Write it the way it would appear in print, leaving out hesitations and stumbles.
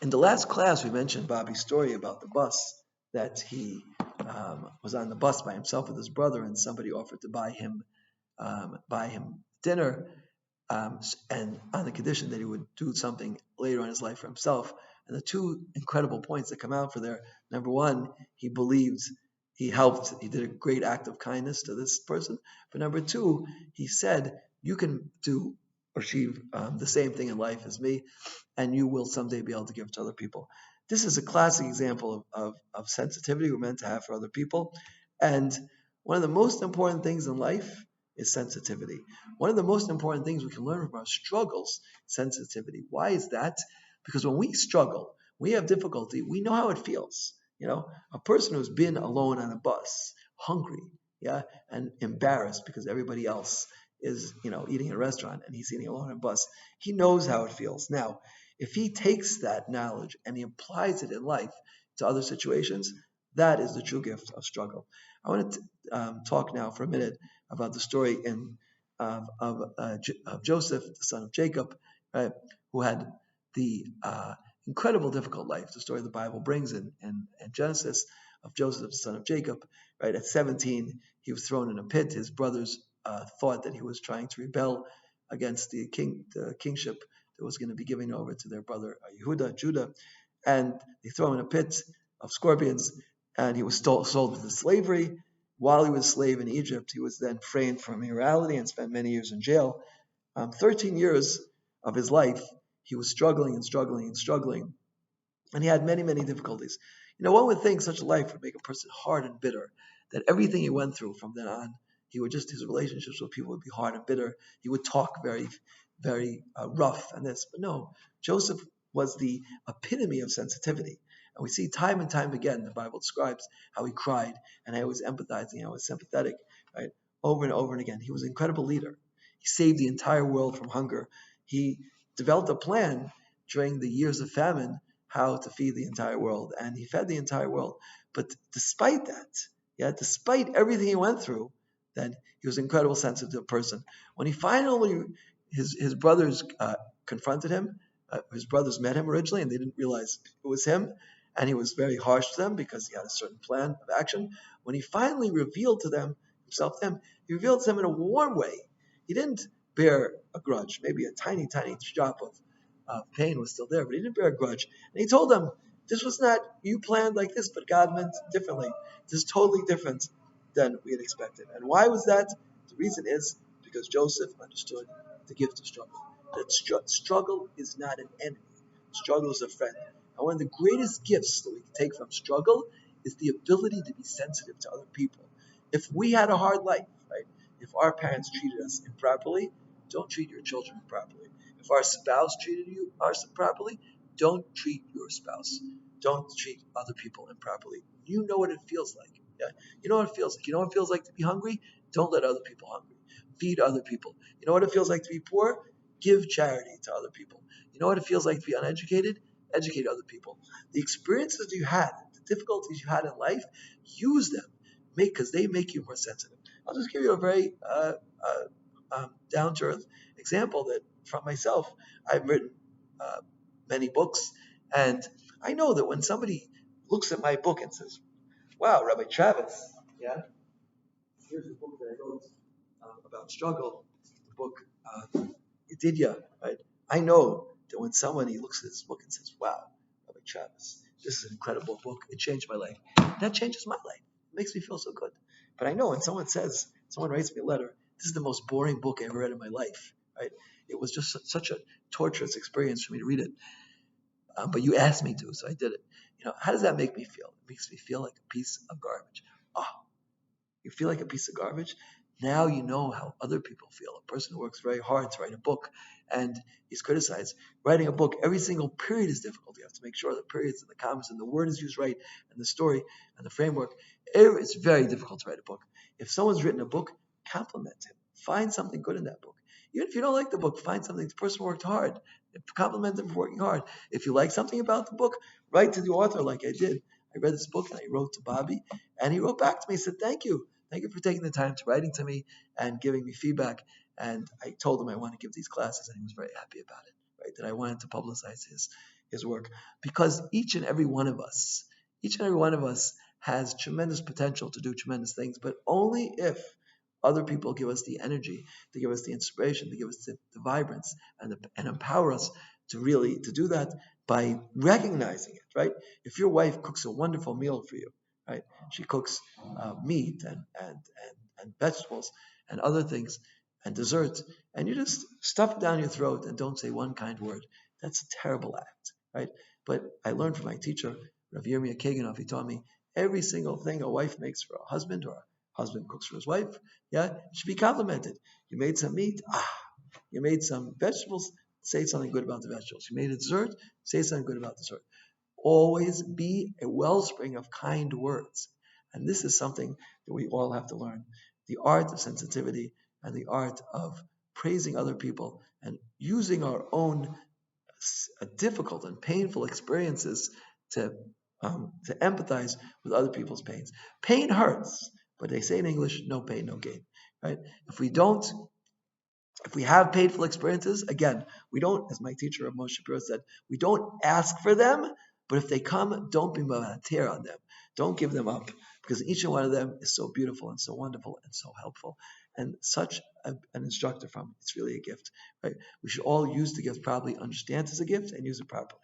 In the last class, we mentioned Bobby's story about the bus, that he was on the bus by himself with his brother, and somebody offered to buy him dinner, and on the condition that he would do something later on in his life for himself. And the two incredible points that come out for there: number one, he believed, he helped, he did a great act of kindness to this person. But number two, he said, you can do or achieve the same thing in life as me, and you will someday be able to give to other people. This is a classic example of sensitivity we're meant to have for other people. And one of the most important things in life is sensitivity. One of the most important things we can learn from our struggles, sensitivity. Why is that? Because when we struggle, we have difficulty, we know how it feels. A person who's been alone on a bus, hungry, yeah, and embarrassed because everybody else is, eating at a restaurant and he's eating alone on a bus, he knows how it feels. Now, if he takes that knowledge and he applies it in life to other situations, that is the true gift of struggle. I want to talk now for a minute about the story of Joseph, the son of Jacob, right, who had the incredible difficult life. The story the Bible brings in Genesis of Joseph, the son of Jacob. Right, at 17, he was thrown in a pit. His brothers thought that he was trying to rebel against the kingship that was going to be given over to their brother Judah, and they throw him in a pit of scorpions, and he was sold into slavery. While he was a slave in Egypt, he was then framed for immorality and spent many years in jail. 13 years of his life, he was struggling and struggling and struggling, and he had many, many difficulties. One would think such a life would make a person hard and bitter, that everything he went through from then on, his relationships with people would be hard and bitter. He would talk very, very rough and this. But no, Joseph was the epitome of sensitivity. And we see time and time again, the Bible describes how he cried and how he was empathizing, how he was sympathetic, right? Over and over and again. He was an incredible leader. He saved the entire world from hunger. He developed a plan during the years of famine how to feed the entire world, and he fed the entire world. But despite that, despite everything he went through, then he was an incredible sensitive person. When he finally, his brothers confronted him, his brothers met him originally, and they didn't realize it was him, and he was very harsh to them because he had a certain plan of action. When he finally revealed to them himself, he revealed to them in a warm way. He didn't bear a grudge. Maybe a tiny, tiny drop of pain was still there, but he didn't bear a grudge. And he told them, this was not, you planned like this, but God meant differently. This is totally different than we had expected. And why was that? The reason is because Joseph understood the gift of struggle. That struggle is not an enemy. Struggle is a friend. And one of the greatest gifts that we can take from struggle is the ability to be sensitive to other people. If we had a hard life, right? If our parents treated us improperly, don't treat your children improperly. If our spouse treated you improperly, don't treat your spouse. Don't treat other people improperly. You know what it feels like. Yeah? You know what it feels like. You know what it feels like to be hungry? Don't let other people hungry. Feed other people. You know what it feels like to be poor? Give charity to other people. You know what it feels like to be uneducated? Educate other people. The experiences you had, the difficulties you had in life, use them, because they make you more sensitive. I'll just give you a very down to earth example that from myself. I've written many books, and I know that when somebody looks at my book and says, "Wow, Rabbi Travis, yeah, here's a book that I wrote about struggle, the book Ididya," right? I know that when somebody looks at this book and says, "Wow, Rabbi Travis, this is an incredible book. It changed my life." That changes my life. It makes me feel so good. But I know when someone writes me a letter, "This is the most boring book I ever read in my life," right? It was just such a torturous experience for me to read it. But you asked me to, so I did it. How does that make me feel? It makes me feel like a piece of garbage. Oh, you feel like a piece of garbage? Now you know how other people feel. A person who works very hard to write a book and is criticized. Writing a book, every single period is difficult. You have to make sure the periods and the commas and the word is used right, and the story and the framework. It's very difficult to write a book. If someone's written a book, compliment him. Find something good in that book. Even if you don't like the book, find something. The person worked hard. Compliment them for working hard. If you like something about the book, write to the author like I did. I read this book and I wrote to Bobby, and he wrote back to me and said, "Thank you. Thank you for taking the time to writing to me and giving me feedback." And I told him I want to give these classes, and he was very happy about it, right? That I wanted to publicize his work, because each and every one of us, has tremendous potential to do tremendous things, but only if other people give us the energy, they give us the inspiration, they give us the vibrance, and empower us to really to do that by recognizing it, right? If your wife cooks a wonderful meal for you, right? She cooks meat and vegetables and other things and desserts, and you just stuff it down your throat and don't say one kind word. That's a terrible act, right? But I learned from my teacher, Rav Yirmiyah Kaganov. He taught me every single thing a wife makes for a husband or a husband cooks for his wife, yeah, should be complimented. You made some meat, you made some vegetables, say something good about the vegetables. You made a dessert, say something good about the dessert. Always be a wellspring of kind words. And this is something that we all have to learn. The art of sensitivity and the art of praising other people and using our own difficult and painful experiences to to empathize with other people's pains. Pain hurts, but they say in English, no pain, no gain. Right? If we don't, if we have painful experiences, again, we don't, as my teacher Moshe Shapiro said, we don't ask for them, but if they come, don't be tear on them. Don't give them up, because each and one of them is so beautiful and so wonderful and so helpful and such an instructor from it. It's really a gift, right? We should all use the gift properly, understand it's a gift, and use it properly.